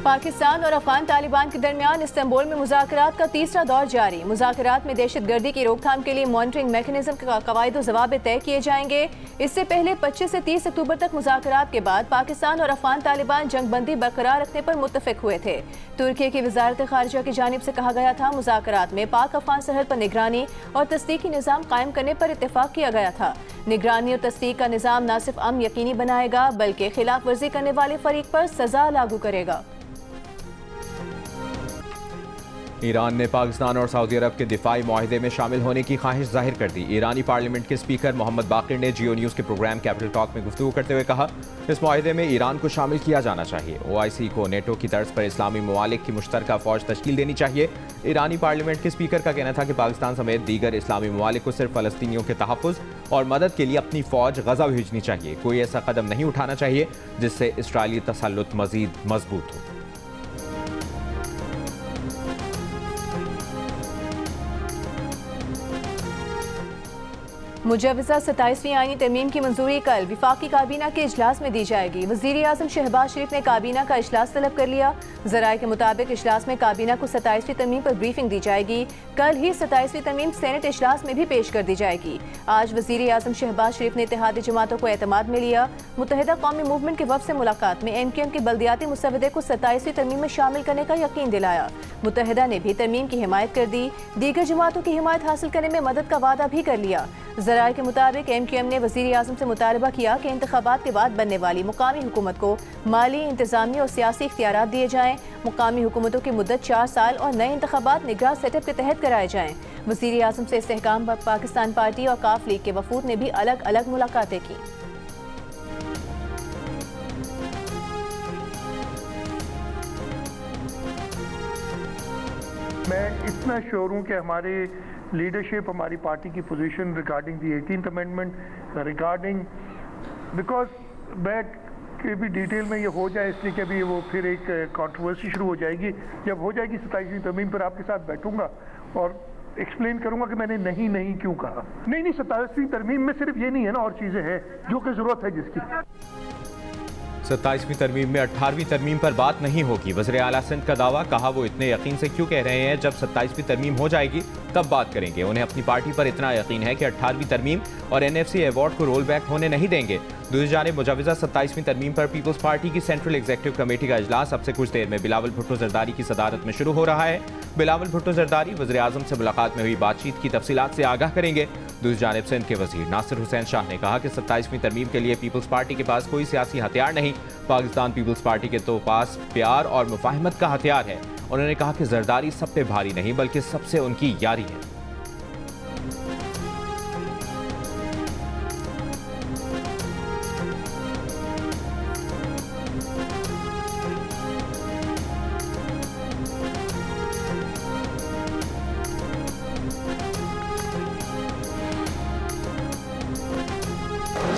पाकिस्तान और अफगान तालिबान के दरमियान इस्तांबुल में मुज़ाकरात का तीसरा दौर जारी। मुज़ाकरात में दहशतगर्दी की रोकथाम के लिए मॉनिटरिंग मैकेनिज्म का कवायद व ज़वाबित तय किए जाएंगे। इससे पहले 25 से 30 अक्टूबर तक मुज़ाकरात के बाद पाकिस्तान और अफगान तालिबान जंगबंदी बरकरार रखने पर मुत्तफिक हुए थे। तुर्की की वजारत खारजा की जानिब से कहा गया था मुज़ाकरात में पाक अफगान सरहद पर निगरानी और तस्दीकी निज़ाम कायम करने पर इत्तेफाक किया गया था। निगरानी और तस्दीक का निज़ाम न सिर्फ अमन यकीनी बनाएगा बल्कि खिलाफ वर्जी करने वाले फरीक पर सजा लागू करेगा। ईरान ने पाकिस्तान और सऊदी अरब के दिफाई मुआहिदे में शामिल होने की ख्वाहिश जाहिर कर दी। ईरानी पार्लियामेंट के स्पीकर मोहम्मद बाकिर ने जियो न्यूज़ के प्रोग्राम कैपिटल टॉक में गुफ्तगू करते हुए कहा, इस मुआहिदे में ईरान को शामिल किया जाना चाहिए। OIC को नेटो की तर्ज पर इस्लामी ममालिक की मुश्तरका फौज तश्कील देनी चाहिए। ईरानी पार्लियामेंट के स्पीकर का कहना था कि पाकिस्तान समेत दीगर इस्लामी ममालिक को सिर्फ फ़लस्तीनियों के तहफ़्फ़ुज़ और मदद के लिए अपनी फौज गज़ा भेजनी चाहिए। कोई ऐसा कदम नहीं उठाना चाहिए जिससे इस्राइली तसल्लुत मज़ीद मजबूत हो। मुजव्वज़ा 27वीं आईनी तरमीम की मंजूरी कल विफाकी काबीना के इजलास में दी जाएगी। वज़ीर आज़म शहबाज शरीफ ने काबीना का इजलास तलब कर लिया। ज़राए के मुताबिक इजलास में काबीना को 27वीं तरमीम पर ब्रीफिंग दी जाएगी। कल ही 27वीं तरमीम सेनेट इजलास में भी पेश कर दी जाएगी। आज वज़ीर आज़म शहबाज शरीफ ने इत्तेहादी जमातों को एतमाद में लिया। मुत्तहिदा कौमी मूवमेंट के वफ़द से मुलाकात में MQM के बल्दियाती मुसवदे को 27वीं तरमीम में शामिल करने का यकीन दिलाया। मुत्तहिदा ने भी तरमीम की हिमायत कर दी। दीगर जमातों की हिमायत हासिल करने में मदद का वादा भी कर लिया। ज़राए के मुताबिक MQM ने वज़ीर आज़म से मुतालबा किया कि इंतखाबात के बाद बनने वाली मुकामी हुकूमत को माली, इंतज़ामी और सियासी इख्तियारात दिए जाएँ। मुकामी हुकूमतों की मुद्दत 4 साल और नए इंतखाबात निगरान सेटअप के तहत कराए जाएँ। वज़ीर आज़म से इस्तेहकाम पाकिस्तान पार्टी और काफ लीग के वफूद ने भी अलग अलग मुलाकातें की। मैं इतना श्योर हूँ कि हमारे लीडरशिप, हमारी पार्टी की position regarding the 18th amendment regarding because बैठ के भी डिटेल में ये हो जाए, इसलिए कि अभी वो फिर एक कंट्रोवर्सी शुरू हो जाएगी। जब हो जाएगी 27वीं तरमीम पर आपके साथ बैठूंगा और एक्सप्लेन करूंगा कि मैंने नहीं क्यों कहा। नहीं 27वीं तरमीम में सिर्फ ये नहीं है ना, और चीज़ें हैं जो कि ज़रूरत है जिसकी। 27वीं तरमीम में 18वीं तरमीम पर बात नहीं होगी। वज़ीर आला सिंध का दावा, कहा वो इतने यकीन से क्यों कह रहे हैं, जब 27वीं तरमीम हो जाएगी तब बात करेंगे। उन्हें अपनी पार्टी पर इतना यकीन है कि 18वीं तरमीम और NFC अवार्ड को रोल बैक होने नहीं देंगे। दूसरी जानिब मुजव्वज़ा 27वीं तरमीम पर पीपल्स पार्टी की सेंट्रल एग्जीक्यूटिव कमेटी का इजलास अब से कुछ देर में बिलावल भुट्टो जरदारी की सदारत में शुरू हो रहा है। बिलावल भुट्टो जरदारी वज़ीर आज़म से मुलाकात में हुई बातचीत की तफसीलात से आगाह करेंगे। दूसरी जानिब सिंध के वज़ीर नासिर हुसैन शाह ने कहा कि 27वीं तरमीम के लिए पीपल्स पार्टी के पास कोई सियासी हथियार नहीं, पाकिस्तान पीपल्स पार्टी के तो पास प्यार और मुफाहमत का हथियार है। उन्होंने कहा कि जरदारी सब पे भारी नहीं बल्कि सबसे उनकी यारी है।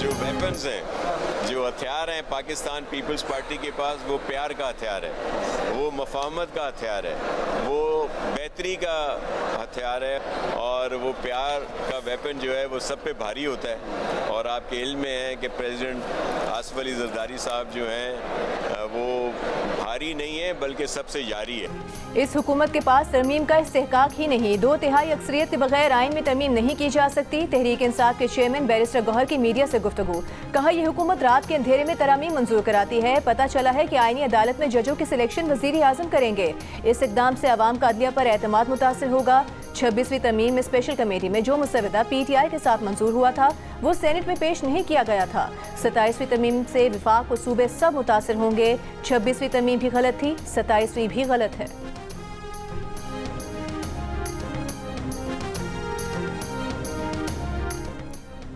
जो वेपन्स हैं, जो हथियार हैं पाकिस्तान पीपल्स पार्टी के पास, वो प्यार का हथियार है, वो मफाहमत का हथियार है, वो बेहतरी का हथियार है, और वो प्यार का वेपन जो है वो सब पे भारी होता है। और आपके इल्म में है कि प्रेसिडेंट आसिफ अली जरदारी साहब जो हैं वो भारी नहीं है बल्कि सबसे यारी है। इस हुकूमत के पास तरमीम का इस्तेहकाक ही नहीं, 2/3 अक्सरियत के बगैर आइन में तरमीम नहीं की जा सकती। तहरीक इंसाफ के चेयरमैन बैरिस्टर गौहर की मीडिया से गुफ्तगू, कहा यह हुकूमत रात के अंधेरे में तरामीम मंजूर कराती है। पता चला है कि आईनी अदालत में जजों की सिलेक्शन वज़ीर आज़म करेंगे। इस इकदाम से अवाम का अदलिया पर एतमाद मुतासिर होगा। 26वीं तरमीम में स्पेशल कमेटी में जो मुसवदा PTI के साथ मंजूर हुआ था वो सेनेट में पेश नहीं किया गया था। 27वीं तरमीम से विफाक और सूबे सब मुतासिर होंगे। 26वीं तरमीम भी गलत थी, 27वीं भी गलत है।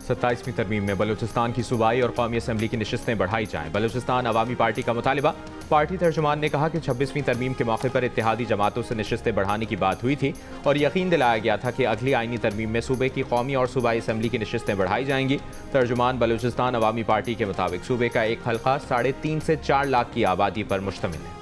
27वीं तरमीम में बलूचिस्तान की सूबाई और कौमी असम्बली की नशिस्तें बढ़ाई जाएं। बलूचिस्तान अवामी पार्टी का मुतालिबा। पार्टी तर्जुमान ने कहा कि 26वीं तरमीम के मौके पर इत्तेहादी जमातों से नशिस्तें बढ़ाने की बात हुई थी और यकीन दिलाया गया था कि अगली आईनी तरमीम में सूबे की कौमी और सूबाई असम्बली की नशिस्तें बढ़ाई जाएंगी। तर्जुमान बलूचिस्तान अवामी पार्टी के मुताबिक सूबे का एक हल्का 3.5 से 4 लाख की आबादी पर मुश्तमिल है।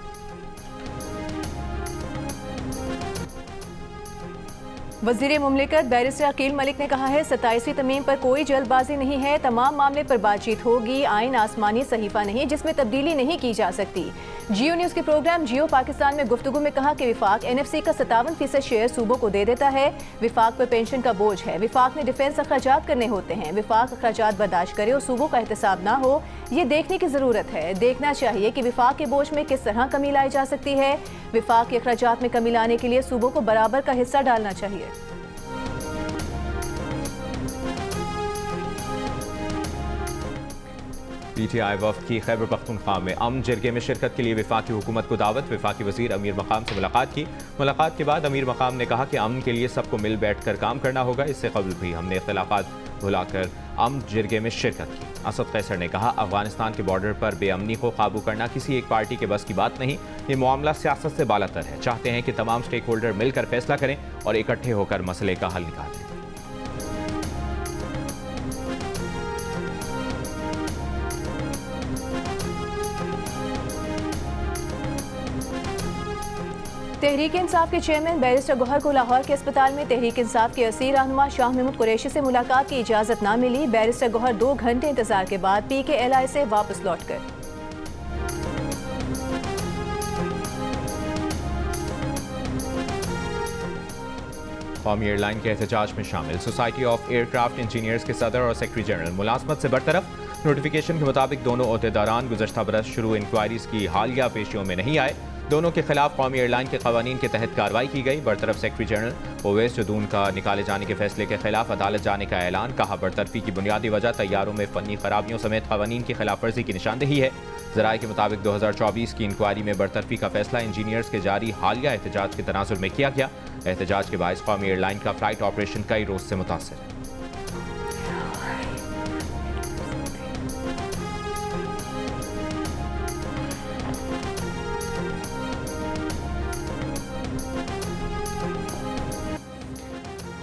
वज़ीर मुमलिकत बैरिस्टर अकील मलिक ने कहा है 27वीं तरमीम पर कोई जल्दबाजी नहीं है, तमाम मामले पर बातचीत होगी। आइन आसमानी सहीफा नहीं जिसमें तब्दीली नहीं की जा सकती। जियो न्यूज़ के प्रोग्राम जियो पाकिस्तान में गुफ्तगू में कहा कि विफाक NFC का 57% शेयर सूबों को दे देता है। विफाक पर पेंशन का बोझ है। विफाक ने डिफेंस अखराजात करने होते हैं। विफाक अखराजात बर्दाश्त करे और सूबों का एहतसाब ना हो, ये देखने की ज़रूरत है। देखना चाहिए कि विफाक के बोझ में किस तरह कमी लाई जा सकती है। विफाक के अखराजात में कमी लाने के लिए सूबों को बराबर का हिस्सा डालना चाहिए। PTI वफ़द की खैबर पख्तूनख्वा में अमन जरगे में शिरकत के लिए वफाकी हुकूमत को दावत। वफाकी वज़ीर अमीर मकाम से मुलाकात की। मुलाकात के बाद अमीर मकाम ने कहा कि अमन के लिए सबको मिल बैठ कर काम करना होगा। इससे कबल भी हमने इख्तिलाफ़ात भुलाकर अमन जरगे में शिरकत की। असद कैसर ने कहा अफगानिस्तान के बॉर्डर पर बेअमनी को काबू करना किसी एक पार्टी के बस की बात नहीं। ये मामला सियासत से बालातर है। चाहते हैं कि तमाम स्टेक होल्डर मिलकर फैसला करें और इकट्ठे होकर मसले का हल निकालें। तहरीक इंसाफ के चेयरमैन बैरिस्टर गौहर को लाहौर के अस्पताल में तहरीक इंसाफ के असीर रहनुमा शाह महमूद कुरैशी से मुलाकात की इजाज़त ना मिली। बैरिस्टर गौहर 2 घंटे इंतजार के बाद PKLI से वापस लौट गए। कौमी एयरलाइन के एहतजाज में शामिल सोसाइटी ऑफ एयरक्राफ्ट इंजीनियर्स के सदर और सेक्रेटरी जनरल मुलाजमत से बरतरफ। नोटिफिकेशन के मुताबिक दोनों ओहदेदारान गुज़श्ता बरस शुरू इंक्वायरीज की हालिया पेशियों में नहीं आए। दोनों के खिलाफ कौमी एयरलाइन के कवानीन के तहत कार्रवाई की गई। बरतरफ सेक्रेटरी जनरल ओवैस जदून का निकाले जाने के फैसले के खिलाफ अदालत जाने का ऐलान। कहा बरतरफी की बुनियादी वजह तैयारों में फनी खराबियों समेत कवानीन की खिलाफ वर्जी की निशानदेही है। ज़राए के मुताबिक 2024 की इंक्वायरी में बरतरफी का फैसला इंजीनियर्स के जारी हालिया एहतजाज के तनाजुर में किया गया। एहतजाज के बायस कौमी एयरलाइन का फ्लाइट ऑपरेशन कई रोज से मुतासर है।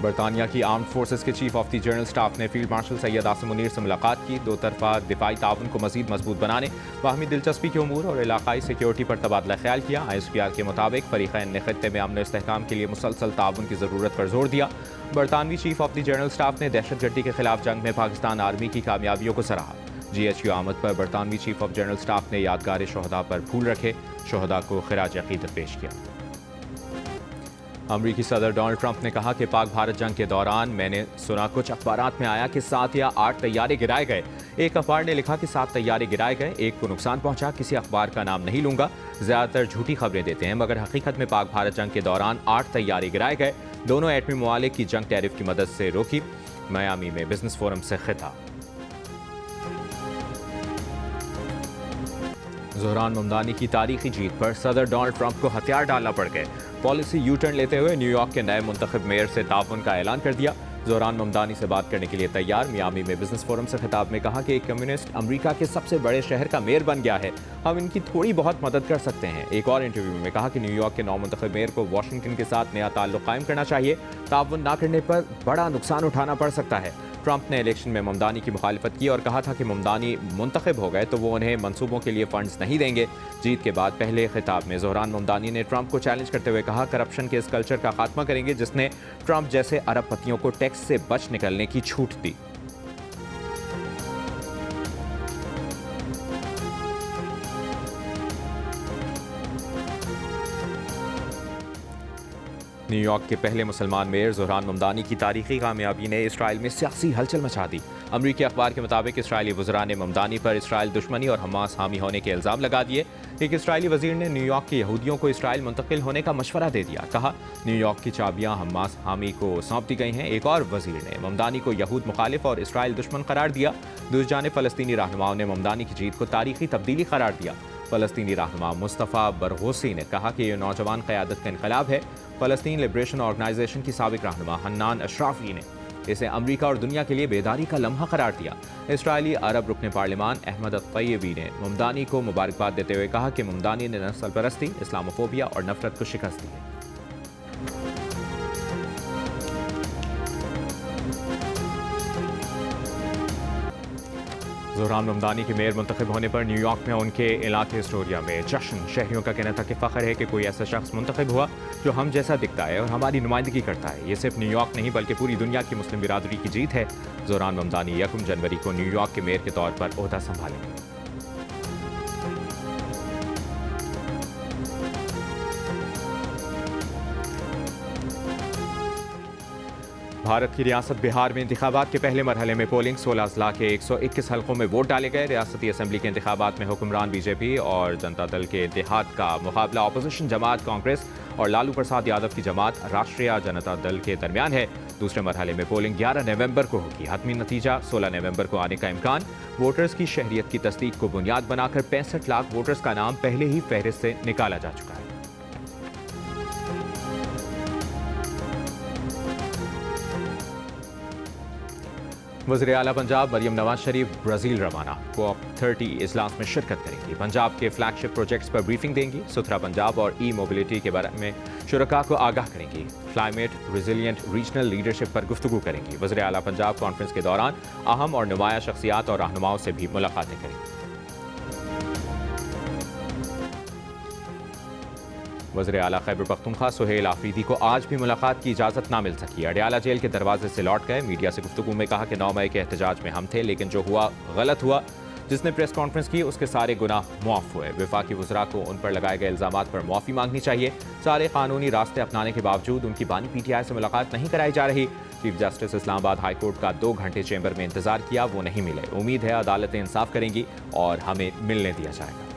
बरतानिया की आर्म्ड फोर्सेस के chief of the general staff ने फील्ड मार्शल सैयद आसिम मुनीर से मुलाकात की। 2 तरफा दिफाई ताउन को मजीद मजबूत बनाने, बाहमी दिलचस्पी के उमूर और इलाकाई सिक्योरिटी पर तबादला ख्याल किया। ISPR के मुताबिक फरीक़ैन ने खित्ते में अमन और इस्तेहकाम के लिए मुसलसल ताउन की ज़रूरत पर जोर दिया। बरतानवी chief of the general staff ने दहशतगर्दी के खिलाफ जंग में पाकिस्तान आर्मी की कामयाबियों को सराहा। GHQ आमद पर बरतानवी चीफ ऑफ जनरल स्टाफ ने यादगार शहदा पर फूल रखे, शहदा को खिराज अकीदत पेश किया। अमरीकी सदर डोनाल्ड ट्रंप ने कहा कि पाक भारत जंग के दौरान मैंने सुना कुछ अखबारात में आया कि 7 या 8 तैयारे गिराए गए। एक अखबार ने लिखा कि 7 तैयारे गिराए गए, एक को नुकसान पहुंचा। किसी अखबार का नाम नहीं लूंगा। ज़्यादातर झूठी खबरें देते हैं, मगर हकीकत में पाक भारत जंग के दौरान 8 तैयारे गिराए गए। दोनों एटमी ममालिक की जंग टैरिफ की मदद से रोकी। मियामी में बिजनेस फोरम से खिताब। ज़ोहरान ममदानी की तारीखी जीत पर सदर डोनाल्ड ट्रंप को हथियार डालना पड़ गए। पॉलिसी यू टर्न लेते हुए न्यूयॉर्क के नए मुंतखब मेयर से ताउन का ऐलान कर दिया। ज़ोहरान ममदानी से बात करने के लिए तैयार। मियामी में बिजनेस फोरम से खिताब में कहा कि एक कम्युनिस्ट अमेरिका के सबसे बड़े शहर का मेयर बन गया है, हम इनकी थोड़ी बहुत मदद कर सकते हैं। एक और इंटरव्यू में कहा कि न्यूयॉर्क के नौ मुंतखब मेयर को वाशिंगटन के साथ नया ताल्लुक कायम करना चाहिए। ताउन ना करने पर बड़ा नुकसान उठाना पड़ सकता है। ट्रंप ने इलेक्शन में ममदानी की मुखालिफत की और कहा था कि ममदानी मुंतखब हो गए तो वो उन्हें मंसूबों के लिए फंड्स नहीं देंगे। जीत के बाद पहले खिताब में ज़ोहरान ममदानी ने ट्रंप को चैलेंज करते हुए कहा करप्शन के इस कल्चर का खात्मा करेंगे जिसने ट्रंप जैसे अरबपतियों को टैक्स से बच निकलने की छूट दी। न्यूयॉर्क के पहले मुसलमान मेयर ज़ोहरान ममदानी की तारीखी कामयाबी ने इसराइल में सियासी हलचल मचा दी। अमरीकी अखबार के मुताबिक इसराइली वज़रा ने ममदानी पर इसराइल दुश्मनी और हमास हामी होने के इल्ज़ाम लगा दिए। एक इसराइली वज़ीर ने न्यूयॉर्क के यहूदियों को इसराइल मुंतकिल होने का मशवरा दे दिया। कहा न्यूयॉर्क की चाबियाँ हमास हामी को सौंप दी गई हैं। एक और वज़ीर ने ममदानी को यहूद मुखालिफ और इसराइल दुश्मन करार दिया। दूसरी जानिब फ़लस्तीनी रहनुमाओं ने ममदानी की जीत को तारीखी तब्दीली करार दिया। फ़लस्तीनी रहनुमा मुस्तफ़ा बरगोसी ने कहा कि यह नौजवान क़यादत का इनकलाब है। फ़लस्तीन लिबरेशन ऑर्गेनाइजेशन की साबिक रहनुमा हन्नान अशराफी ने इसे अमरीका और दुनिया के लिए बेदारी का लम्हा करार दिया। इसराइली अरब रुकन पार्लिमान अहमद अत्तय्यबी ने ममदानी को मुबारकबाद देते हुए कहा कि ममदानी ने नस्ल परस्ती, इस्लामोफोबिया और नफरत को शिकस्त दी है। जोहरान ममदानी के मेयर मुंतखब होने पर न्यूयॉर्क में उनके इलाके एस्टोरिया में जश्न। शहरियों का कहना था कि फ़ख्र है कि कोई ऐसा शख्स मुंतखब हुआ जो हम जैसा दिखता है और हमारी नुमाइंदगी करता है। ये सिर्फ न्यूयॉर्क नहीं बल्कि पूरी दुनिया की मुस्लिम बिरादरी की जीत है। जोहरान ममदानी 1 जनवरी को न्यूयॉर्क के मेयर के तौर पर ओहदा संभालेंगे। भारत की रियासत बिहार में इंतखाबात के पहले मरहले में पोलिंग 16 अजला के 121 हल्कों में वोट डाले गए। रियासती असम्बली के इंतखाबात में हुक्मरान बीजेपी और जनता दल के इत्तेहाद का मुकाबला अपोजिशन जमात कांग्रेस और लालू प्रसाद यादव की जमात राष्ट्रीय जनता दल के दरमियान है। दूसरे मरहले में पोलिंग 11 नवंबर को होगी। हतमी नतीजा 16 नवंबर को आने का इम्कान। वोटर्स की शहरियत की तस्दीक को बुनियाद बनाकर 65 लाख वोटर्स का नाम पहले ही फहरिस्त से निकाला जा चुका है। वज़ीर आला पंजाब मरियम नवाज शरीफ ब्राज़ील रवाना। COP 30 इजलास में शिरकत करेंगी। पंजाब के फ्लैगशिप प्रोजेक्ट्स पर ब्रीफिंग देंगी। सुथरा पंजाब और ई मोबिलिटी के बारे में शुरका को आगाह करेंगी। क्लाइमेट रिजिलियंट रीजनल लीडरशिप पर गुफ्तगू करेंगी। वज़ीर आला पंजाब कॉन्फ्रेंस के दौरान अहम और नुमाया शख्सियात और रहनुमाओं से भी मुलाकातें करेंगी। वज़ीर आला खैबर पख्तूनख्वा सुहेल आफरीदी को आज भी मुलाकात की इजाज़त ना मिल सकी। अडयाला जेल के दरवाजे से लौट गए। मीडिया से गुफ्तगू में कहा कि 9 मई के एहतजाज में हम थे, लेकिन जो हुआ गलत हुआ। जिसने प्रेस कॉन्फ्रेंस की उसके सारे गुनाह मुआफ़ हुए। वफाकी वज़रा को उन पर लगाए गए इल्ज़ामात पर मुआफ़ी मांगनी चाहिए। सारे कानूनी रास्ते अपनाने के बावजूद उनकी बानी PTI से मुलाकात नहीं कराई जा रही। Chief justice Islamabad high court का 2 घंटे चैम्बर में इंतजार किया, वो नहीं मिले। उम्मीद है अदालतें इंसाफ करेंगी और हमें मिलने दिया जाएगा।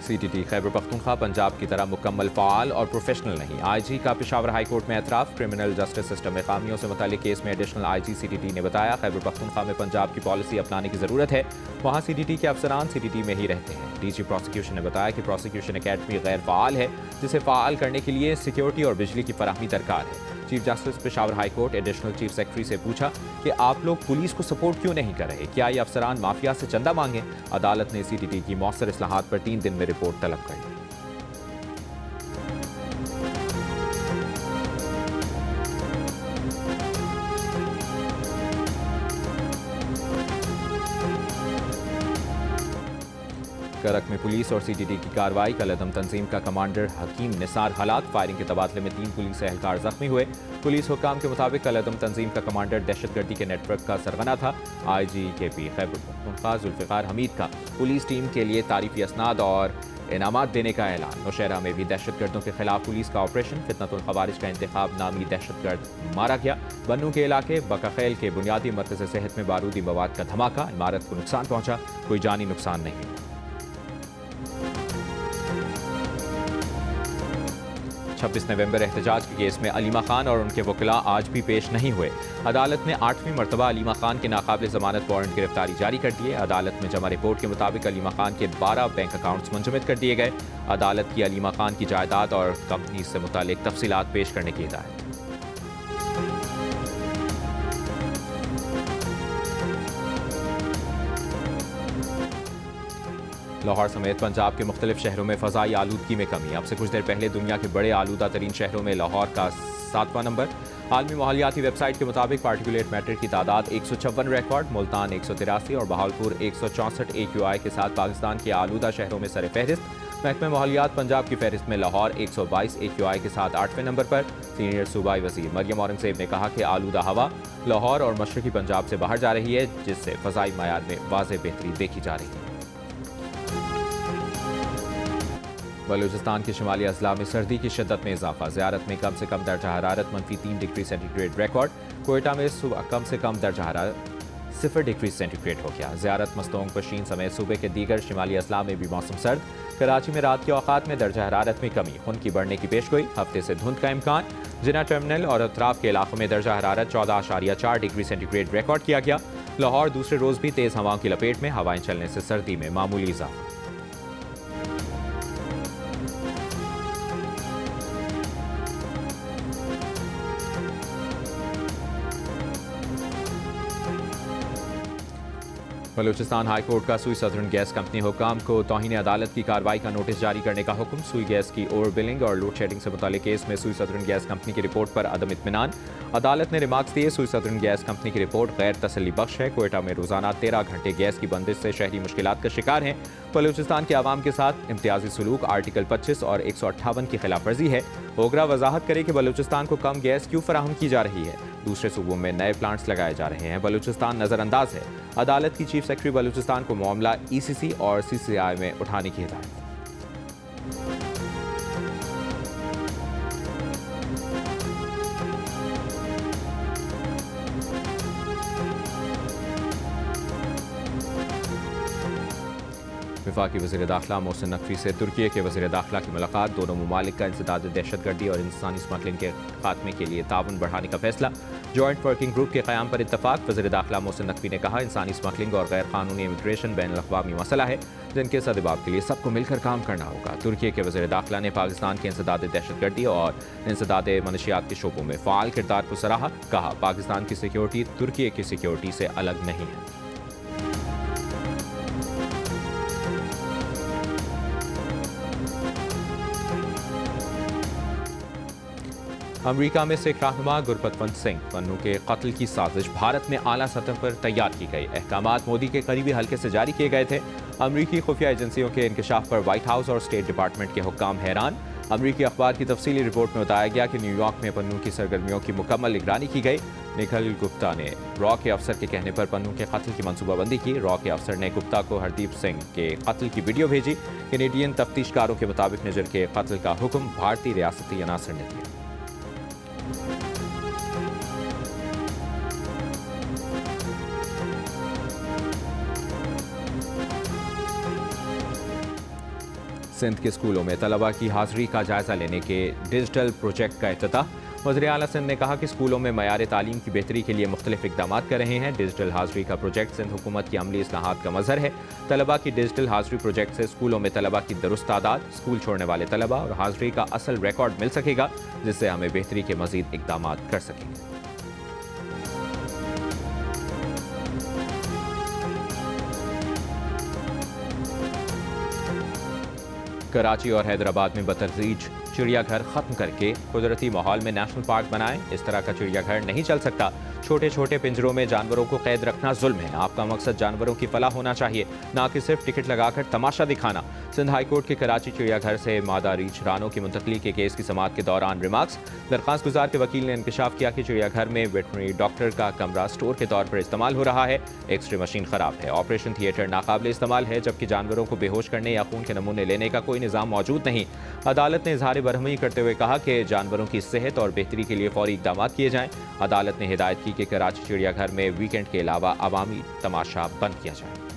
CTT खैबर पख्तूनख्वा पंजाब की तरह मुकम्मल फ़ाल और प्रोफेशनल नहीं। IG का पेशावर हाई कोर्ट में एतराफ़। क्रिमिनल जस्टिस सिस्टम में खामियों से मुताल्लिक़ केस में एडिशनल IG CTT ने बताया खैबर पख्तूनख्वा में पंजाब की पॉलिसी अपनाने की ज़रूरत है। वहाँ CTT के अफसरान CTT में ही रहते हैं। DG प्रोसिक्यूशन ने बताया कि प्रोसिक्यूशन अकेडमी गैर फ़ाल है, जिसे फ़ाल करने के लिए सिक्योरिटी और बिजली की फराहमी दरकार है। Chief justice Peshawar high court additional chief secretary से पूछा कि आप लोग पुलिस को सपोर्ट क्यों नहीं कर रहे? क्या ये अफसरान माफिया से चंदा मांगे? अदालत ने CTT की मौसर इस्लाहात पर 3 दिन में रिपोर्ट तलब कर ली। करक में पुलिस और CTT की कार्रवाई। कलअदम तंजीम का कमांडर हकीम निसार हालात। फायरिंग के तबादले में 3 पुलिस एहलकार जख्मी हुए। पुलिस हुक्काम के मुताबिक कलअदम तंजीम का कमांडर दहशतगर्दी के नेटवर्क का सरगना था। IGKP खैबर पख्तूनख्वा जुल्फ़िकार हमीद का पुलिस टीम के लिए तारीफी असनाद और इनामात देने का ऐलान। नौशहरा में भी दहशतगर्दों के खिलाफ पुलिस का ऑपरेशन। फितनतुल खवारिज का इंतखाब नामी दहशतगर्द मारा गया। बन्नू के इलाके बकाखेल के बुनियादी मरकज़ सेहत में बारूदी मवाद का धमाका। इमारत को नुकसान पहुंचा, कोई जानी नुकसान नहीं हुआ। 26 नवंबर एहतजाज के केस में अलीमा खान और उनके वकीला आज भी पेश नहीं हुए। अदालत ने 8वीं मरतबा अलीमा खान के नाकाबिल ज़मानत वारंट गिरफ्तारी जारी कर दिए। अदालत में जमा रिपोर्ट के मुताबिक अलीमा खान के 12 बैंक अकाउंट्स मुंजमद कर दिए गए। अदालत की अलीमा खान की जायदाद और कंपनी से मुतालिक तफसीलात पेश करने की हिदायत। लाहौर समेत पंजाब के मुख्तलिफ शहरों में फ़ज़ाई आलूदगी में कमी। अब से कुछ देर पहले दुनिया के बड़े आलूदा तरीन शहरों में लाहौर का 7वां नंबर। आलमी माहौलियाती वेबसाइट के मुताबिक पार्टिकुलेट मैटर की तादाद 156 रिकॉर्ड। मुल्तान 183 और बहावलपुर 164 AQI के साथ पाकिस्तान के आलूदा शहरों में सर फहरिस्त। महकमा माहौलियात पंजाब की फहरिस्त में लाहौर 122 AQI के साथ 8वें नंबर पर। सीनियर सूबाई वज़ीर मरियम औरंगज़ेब ने कहा कि आलूदा हवा लाहौर और मशरक़ी पंजाब से बाहर जा रही है, जिससे फ़ज़ाई मयार में वाज़ेह बेहतरी देखी जा रही है। बलूचिस्तान के शिमाली अजला में सर्दी की शिद्दत में इजाफा। ज़ियारत में कम से कम दर्जा हरारत -3 डिग्री सेंटीग्रेड रिकॉर्ड। कोयटा में सुबह कम से कम दर्जा हरारत 0 डिग्री सेंटीग्रेड हो गया। ज़ियारत मस्तोंग पशीन समेत सूबे के दीगर शिमाली अजला में भी मौसम सर्द। कराची में रात के औकात में दर्जा हरारत में कमी, खुन की बढ़ने की पेशगोई। हफ्ते से धुंध का इम्कान। जिना टर्मिनल और अतराफ के इलाकों में दर्जा हरारत 14.4 डिग्री सेंटीग्रेड रिकॉर्ड किया गया। लाहौर दूसरे रोज़ भी तेज़ हवाओं की लपेट में, हवाएं चलने से सर्दी में मामूली इजाफा। बलूचिस्तान हाई कोर्ट का सुई सदर्न गैस कंपनी हुकाम को तौहीन अदालत की कार्रवाई का नोटिस जारी करने का हुक्म। सुई गैस की ओवर बिलिंग और लोड शेडिंग से मुताल्लिक केस में सुई सदर्न गैस कंपनी की रिपोर्ट पर अदम इत्मीनान। अदालत ने रिमार्क्स दिए, सुई सदर्न गैस कंपनी की रिपोर्ट गैर तसल्ली बख्श है। कोयटा में रोजाना 13 घंटे गैस की बंदिश से शहरी मुश्किलात का शिकार हैं। बलूचिस्तान के आवाम के साथ इम्तियाजी सलूक आर्टिकल 25 और 158 की खिलाफ वर्जी है। ओगरा वजाहत करे कि बलूचिस्तान को कम गैस क्यों फराहम की जा रही है। दूसरे सूबों में नए प्लांट्स लगाए जा रहे हैं, बलूचिस्तान नजरअंदाज है। अदालत की चीफ सेक्रेटरी बलूचिस्तान को मामला ECC और CCI में उठाने की हिदायत। वफाकी वज़ीर दाखिला मोहसिन नकवी से तुर्की के वज़ीर दाखिला की मुलाकात। दोनों ममालिक का इंसदाद दहशतगर्दी और इंसानी स्मगलिंग के खात्मे के लिए ताउन बढ़ाने का फैसला। जॉइंट वर्किंग ग्रुप के क़याम पर इत्तफाक। वज़ीर दाखिला मोहसिन नकवी ने कहा, इंसानी स्मगलिंग और गैर कानूनी इमिग्रेशन बैन अल-अक़वामी मसला है जिनके सद्भाव के लिए सबको मिलकर काम करना होगा। तुर्की के वज़ीर दाखिला ने पाकिस्तान के इंसदाद दहशतगर्दी और इंसदाद मनशियात के शोबों में फ़ाल किरदार को सराहा। कहा, पाकिस्तान की सिक्योरिटी तुर्की की सिक्योरिटी से अलग नहीं है। अमेरिका में सिख रहनुमा गुरबतवंत सिंह पन्नू के कत्ल की साजिश भारत में आला सतह पर तैयार की गई। अहकामात मोदी के करीबी हल्के से जारी किए गए थे। अमेरिकी खुफिया एजेंसियों के इंकशाफ पर व्हाइट हाउस और स्टेट डिपार्टमेंट के हुक्काम हैरान। अमेरिकी अखबार की तफसीली रिपोर्ट में बताया गया कि न्यूयॉर्क में पन्नू की सरगर्मियों की मुकम्मल निगरानी की गई। निखिल गुप्ता ने रॉ के अफसर के कहने पर पन्नू के कत्ल की मनसूबाबंदी की। रॉ के अफसर ने गुप्ता को हरदीप सिंह के कत्ल की वीडियो भेजी। कैनेडियन तफ्तीशकारों के मुताबिक निजर के कत्ल का हुक्म भारतीय रियासती अनासर ने दिया। सिंध के स्कूलों में तलबा की हाजिरी का जायजा लेने के डिजिटल प्रोजेक्ट का इफ्तिताह। वज़ीर आला सिंध ने कहा कि स्कूलों में मयार तालीम की बेहतरी के लिए मुख्तलिफ इक़दाम कर रहे हैं। डिजिटल हाजिरी का प्रोजेक्ट सिंध हुकूमत की अमली इस्लाहात का मज़हर है। तलबा की डिजिटल हाजिरी प्रोजेक्ट से स्कूलों में तलबा की दुरुस्त तादाद, स्कूल छोड़ने वाले तलबा और हाजिरी का असल रिकॉर्ड मिल सकेगा, जिससे हमें बेहतरी के मज़ीद इक़दाम कर सकेंगे। कराची और हैदराबाद में बतदरीज चिड़ियाघर खत्म करके कुदरती माहौल में नेशनल पार्क बनाएं। इस तरह का चिड़ियाघर नहीं चल सकता। छोटे छोटे पिंजरों में जानवरों को कैद रखना जुल्म है। आपका मकसद जानवरों की फलाह होना चाहिए, ना कि सिर्फ टिकट लगाकर तमाशा दिखाना। सिंध हाई कोर्ट के कराची चिड़ियाघर से मादा रीछ रानों की मुंतकली के केस की समाअत के दौरान रिमार्क्स। दरख्वास्त गुजार के वकील ने इंकशाफ किया कि चिड़ियाघर में वेटरनरी डॉक्टर का कमरा स्टोर के तौर पर इस्तेमाल हो रहा है। एक्सरे मशीन खराब है, ऑपरेशन थिएटर नाकाबिल इस्तेमाल है, जबकि जानवरों को बेहोश करने या खून के नमूने लेने का कोई निज़ाम मौजूद नहीं। अदालत ने इजहार बरहमी करते हुए कहा कि जानवरों की सेहत और बेहतरी के लिए फौरी इक़दाम किए जाएं। अदालत ने हिदायत की कि कराची चिड़ियाघर में वीकेंड के अलावा अवामी तमाशा बंद किया जाए।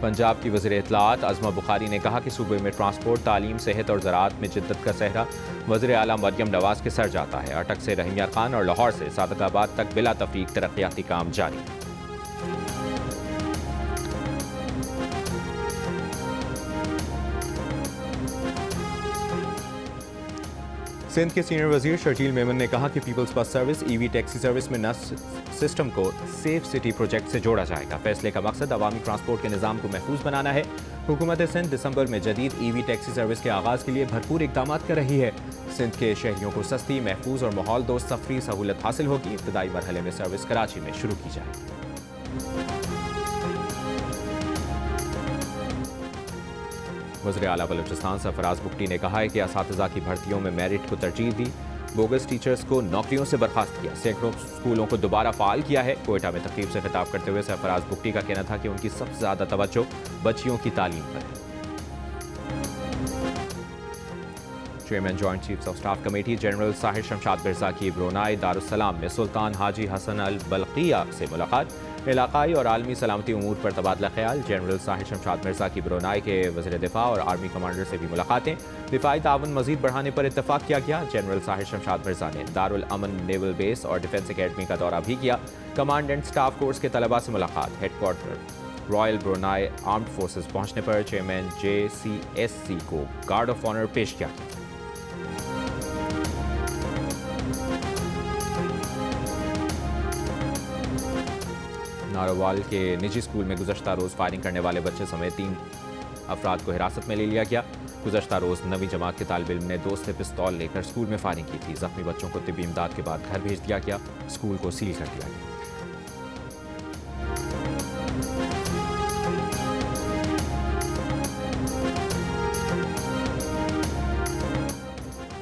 पंजाब की वज़ीर इत्तलाआत अज़मा बुखारी ने कहा कि सूबे में ट्रांसपोर्ट, तालीम, सेहत और ज़राअत में जिद्दत का सहरा वज़ीर आला मरियम नवाज़ के सर जाता है। अटक से रहीम यार खान और लाहौर से सादकाबाद तक बिला तफरीक तरक्याती काम जारी है। सिंध के सीनियर वजीर शर्जील मेमन ने कहा कि peoples bus service EV taxi service में नस सिस्टम को सेफ सिटी प्रोजेक्ट से जोड़ा जाएगा। फैसले का मकसद अवामी ट्रांसपोर्ट के निज़ाम को महफूज बनाना है। हुकूमत सिंध दिसंबर में जदीद EV टैक्सी सर्विस के आगाज़ के लिए भरपूर इक़दाम कर रही है। सिंध के शहरियों को सस्ती, महफूज और माहौल दोस्त सफरी सहूलत हासिल होगी। इब्तदाई मरहले में सर्विस कराची में शुरू की जाएगी। वज़ीर आला बलूचिस्तान सरफराज बुगटी ने कहा है कि असातिज़ा की भर्तियों में मेरिट को तरजीह दी, बोगस टीचर्स को नौकरियों से बर्खास्त किया, सैकड़ों स्कूलों को दोबारा फाल किया है। कोयटा में तकरीब से खिताब करते हुए सरफराज बुगटी का कहना था कि उनकी सबसे ज़्यादा तवज्जो बच्चियों की तालीम पर है। Chairman joint chiefs of staff committee general Sahir Shamshad Mirza की ब्रुनाई दारुस्सलाम में सुल्तान हाजी हसन अल बल्किया से मुलाकात। इलाकाई और आलमी सलामती उमूर पर तबादला ख्याल। जनरल साहिर शमशाद मिर्जा की ब्रुनाई के वज़ीर दिफा और आर्मी कमांडर से भी मुलाकातें। दिफाई ताउन मजीद बढ़ाने पर इत्तफाक किया गया। जनरल साहिर शमशाद मिर्जा ने दारुल अमन नेवल बेस और डिफेंस अकेडमी का दौरा भी किया। कमांड एंड स्टाफ कोर्स के तलबा से मुलाकात। Headquarter royal Brunei armed forces पहुंचने पर चेयरमैन JCSC को गार्ड ऑफ ऑनर पेश किया। नारोवाल के निजी स्कूल में गुज़श्ता रोज़ फायरिंग करने वाले बच्चे समेत 3 अफराद को हिरासत में ले लिया गया। गुज़श्ता रोज़ 9वीं जमात के तालिब इल्म ने दोस्त से पिस्तौल लेकर स्कूल में फायरिंग की थी। जख्मी बच्चों को तिब्बी इमदाद के बाद घर भेज दिया गया। स्कूल को सील कर दिया गया।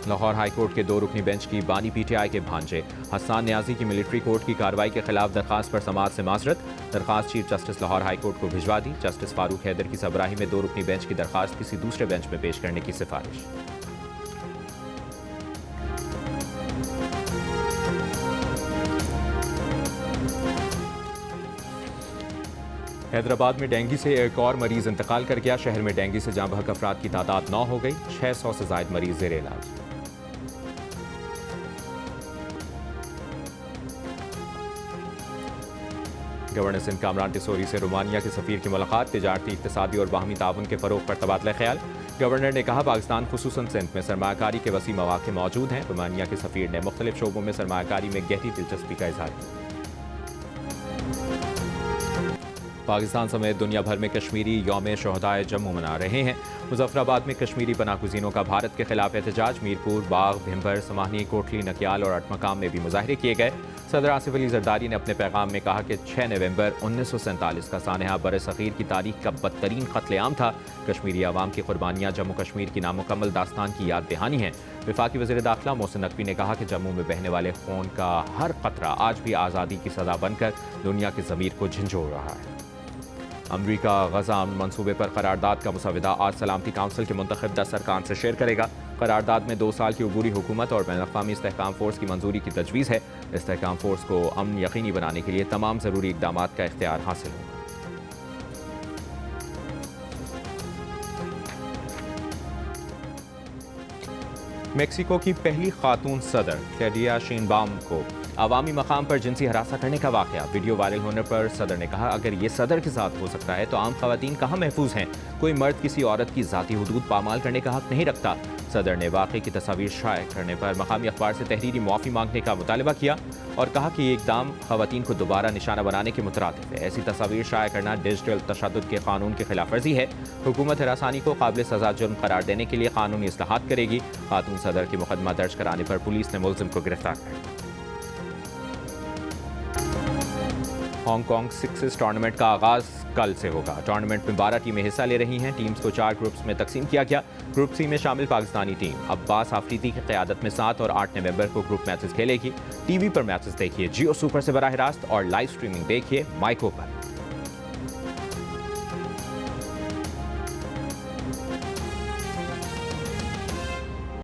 लाहौर हाई कोर्ट के 2 रुकनी बेंच की बानी PTI के भांजे हसन न्याजी की मिलिट्री कोर्ट की कार्रवाई के खिलाफ दरखास्त पर समाअत से माजरत। दरखास्त chief justice Lahore high court को भिजवा दी। जस्टिस फारूक हैदर की सबराही में 2 रुकनी बेंच की दरखास्त किसी दूसरे बेंच में पेश करने की सिफारिश। हैदराबाद में डेंगू से एक और मरीज इंतकाल कर गया। शहर में डेंगू से जाँ बहक अफराद की तादाद 9 हो गई। 600 से ज्यादा मरीज ज़ेर इलाज। गवर्नर सिंध कामरान टिसोरी से रोमानिया के सफीर की मुलाकात। तिजारती, इक्तिसादी और बाहमी ताउन के फरोग पर तबादला ख्याल। गवर्नर ने कहा पाकिस्तान खुसूसन सिंध में सरमाकारी के वसी मौके मौजूद हैं। रोमानिया के सफीर ने मुख्तलिफ शोबों में सरमाकारी में गहरी दिलचस्पी का इजहार किया। पाकिस्तान समेत दुनिया भर में कश्मीरी यौम शोहदाए जम्मू मना रहे हैं। मुजफ्फराबाद में कश्मीरी पनाहगुज़ीनों का भारत के खिलाफ एहतजाज। मीरपुर, बाग, भिम्बर, समाहनी, कोटली, नकियाल और अटमकाम में भी मुजाहरे किए गए। सदर आसिफ अली जरदारी ने अपने पैगाम में कहा कि 6 नवंबर 1947 का सानहा बर-ए-सग़ीर की तारीख का बदतरीन कत्लेआम था। कश्मीरी अवाम की कुर्बानियाँ जम्मू कश्मीर की नामुकम्मल दास्तान की याद दहानी है। वफाकी वज़ीर दाखिला मोहसिन नकवी ने कहा कि जम्मू में बहने वाले खून का हर कतरा आज भी आज़ादी की सदा बनकर दुनिया की ज़मीर को झंझोड़ रहा है। अमरीका गजा मंसूबे पर करारदाद का मुसविदा आज सलामती काउंसिल के मुंतखब 10 अरकान से शेयर करेगा। करारदाद में 2 साल की अबूरी हुकूमत और बैनुल-अक़वामी इस्तेहकाम फोर्स की मंजूरी की तजवीज़ है। इस्तेहकाम फोर्स को अमन यकीनी बनाने के लिए तमाम ज़रूरी इक़दामात का इख्तियार हासिल होगा। मेक्सिको की पहली खातून सदर क्लौडिया शेइनबाउम को अवामी मकाम पर जिनसी हरासा करने का वाक़या वीडियो वायरल होने पर सदर ने कहा अगर ये सदर के साथ हो सकता है तो आम खवातीन कहाँ महफूज हैं। कोई मर्द किसी औरत की ज़ाती हुदूद पामाल करने का हक नहीं रखता। सदर ने वाक़े की तस्वीर शाये करने पर मकामी अखबार से तहरीरी मुआफ़ी मांगने का मुतालबा किया और कहा कि ये इक़दाम खवातीन को दोबारा निशाना बनाने के मुतरादिफ है। ऐसी तस्वीर शाये करना डिजिटल तशद्दुद के कानून की खिलाफ वर्जी है। हुकूमत हरासानी को काबिल सज़ा जुर्म करार देने के लिए कानूनी इस्लाहात करेगी। खातून सदर की मुकदमा दर्ज कराने पर पुलिस ने मुलजिम को गिरफ्तार कर लिया। हांगकांग सिक्सेस टूर्नामेंट का आगाज कल से होगा। टूर्नामेंट में 12 टीमें हिस्सा ले रही हैं। टीम्स को 4 ग्रुप्स में तकसीम किया गया। ग्रुप सी में शामिल पाकिस्तानी टीम अब्बास आफरीदी की क़यादत में 7 और 8 नवंबर को ग्रुप मैचेस खेलेगी। टीवी पर मैचेस देखिए जियो सुपर से बराह रास्त और लाइव स्ट्रीमिंग देखिए माइको पर।